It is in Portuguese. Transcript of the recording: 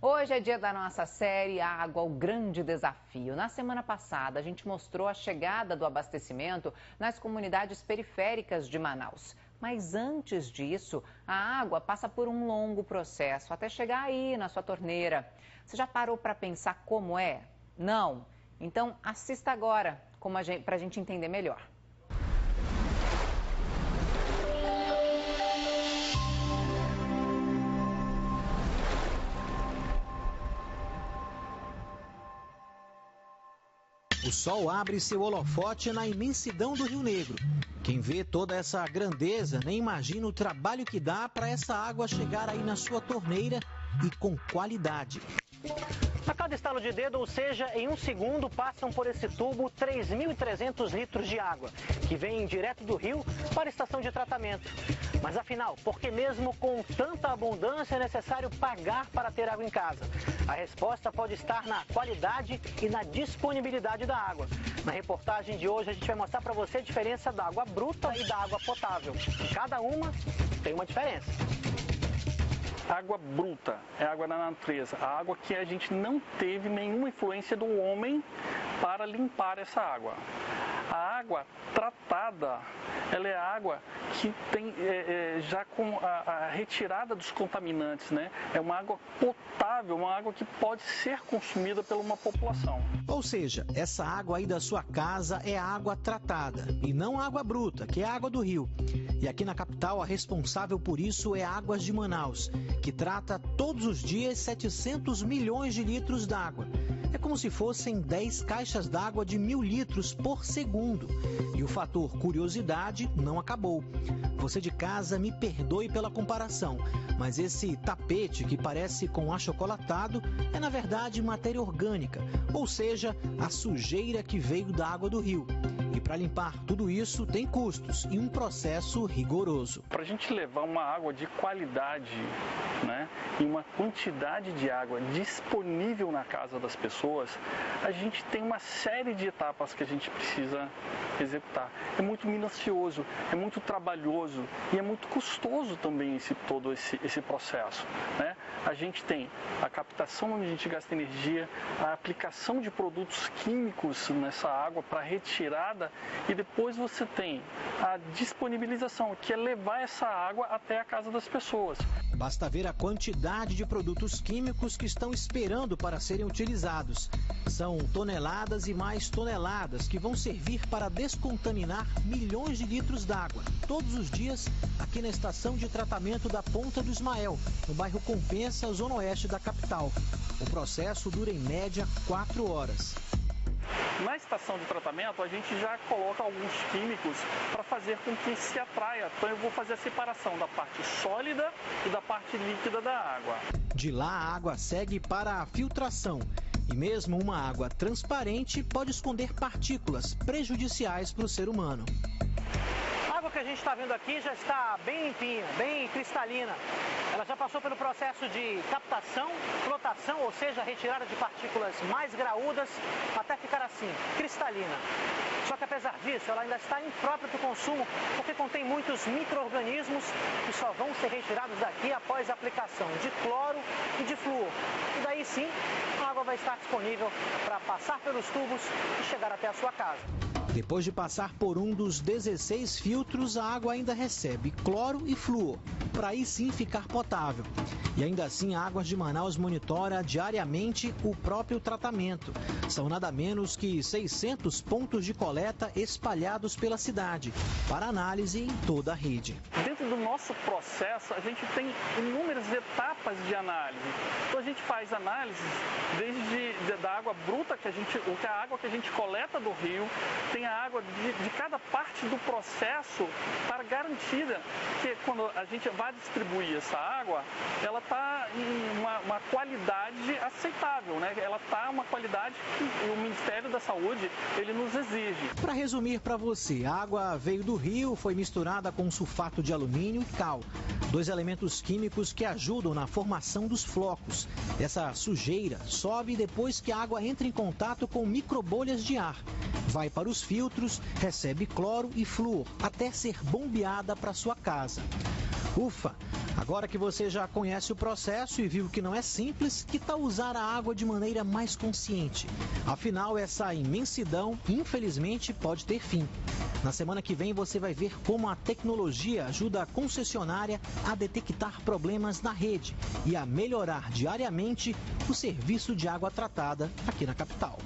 Hoje é dia da nossa série Água, o Grande Desafio. Na semana passada, a gente mostrou a chegada do abastecimento nas comunidades periféricas de Manaus. Mas antes disso, a água passa por um longo processo até chegar aí na sua torneira. Você já parou para pensar como é? Não? Então assista agora para a gente entender melhor. O sol abre seu holofote na imensidão do Rio Negro. Quem vê toda essa grandeza nem imagina o trabalho que dá para essa água chegar aí na sua torneira e com qualidade. A cada estalo de dedo, ou seja, em um segundo, passam por esse tubo 3.300 litros de água, que vem direto do rio para a estação de tratamento. Mas afinal, por que mesmo com tanta abundância é necessário pagar para ter água em casa? A resposta pode estar na qualidade e na disponibilidade da água. Na reportagem de hoje a gente vai mostrar para você a diferença da água bruta e da água potável. Cada uma tem uma diferença. Água bruta é água da natureza, a água que a gente não teve nenhuma influência do homem para limpar essa água. A água tratada, ela é água que tem já com a retirada dos contaminantes, né? É uma água potável, uma água que pode ser consumida por uma população. Ou seja, essa água aí da sua casa é água tratada e não água bruta, que é água do rio. E aqui na capital, a responsável por isso é Águas de Manaus, que trata todos os dias 700 milhões de litros d'água. É como se fossem 10 caixas d'água de 1.000 litros por segundo. E o fator curiosidade não acabou. Você de casa me perdoe pela comparação, mas esse tapete que parece com achocolatado é na verdade matéria orgânica, ou seja, a sujeira que veio da água do rio. E para limpar tudo isso tem custos e um processo rigoroso. Para a gente levar uma água de qualidade, né, e uma quantidade de água disponível na casa das pessoas, a gente tem uma série de etapas que a gente precisa executar. É muito minucioso, é muito trabalhoso e é muito custoso também todo esse processo, né? A gente tem a captação onde a gente gasta energia, a aplicação de produtos químicos nessa água para retirada e depois você tem a disponibilização, que é levar essa água até a casa das pessoas. Basta ver a quantidade de produtos químicos que estão esperando para serem utilizados. São toneladas e mais toneladas que vão servir para descontaminar milhões de litros d'água todos os dias aqui na estação de tratamento da Ponta do Ismael, no bairro Compensa, zona oeste da capital. O processo dura em média 4 horas. Na estação de tratamento, a gente já coloca alguns químicos para fazer com que se atraia. Então eu vou fazer a separação da parte sólida e da parte líquida da água. De lá a água segue para a filtração. E mesmo uma água transparente pode esconder partículas prejudiciais para o ser humano. A água que a gente está vendo aqui já está bem limpinha, bem cristalina. Ela já passou pelo processo de captação, flotação, ou seja, retirada de partículas mais graúdas, até ficar assim, cristalina. Só que apesar disso, ela ainda está imprópria para o consumo, porque contém muitos micro-organismos que só vão ser retirados daqui após a aplicação de cloro e de flúor. E daí sim, a água vai estar disponível para passar pelos tubos e chegar até a sua casa. Depois de passar por um dos 16 filtros, a água ainda recebe cloro e flúor, para aí sim ficar potável. E ainda assim, a Águas de Manaus monitora diariamente o próprio tratamento. São nada menos que 600 pontos de coleta espalhados pela cidade, para análise em toda a rede. Dentro do nosso processo, a gente tem inúmeras etapas de análise. Então a gente faz análise desde da água bruta, a água que a gente coleta do rio, tem a água de cada parte do processo para garantida que quando a gente vai distribuir essa água, ela está em uma qualidade aceitável, né? Ela está uma qualidade que o Ministério da Saúde ele nos exige. Para resumir para você, a água veio do rio, foi misturada com sulfato de alumínio e cal, 2 elementos químicos que ajudam na formação dos flocos. Essa sujeira sobe depois que a água entra em contato com microbolhas de ar. Vai para os filtros, recebe cloro e flúor, até ser bombeada para sua casa. Ufa! Agora que você já conhece o processo e viu que não é simples, que tal usar a água de maneira mais consciente? Afinal, essa imensidão, infelizmente, pode ter fim. Na semana que vem você vai ver como a tecnologia ajuda a concessionária a detectar problemas na rede e a melhorar diariamente o serviço de água tratada aqui na capital.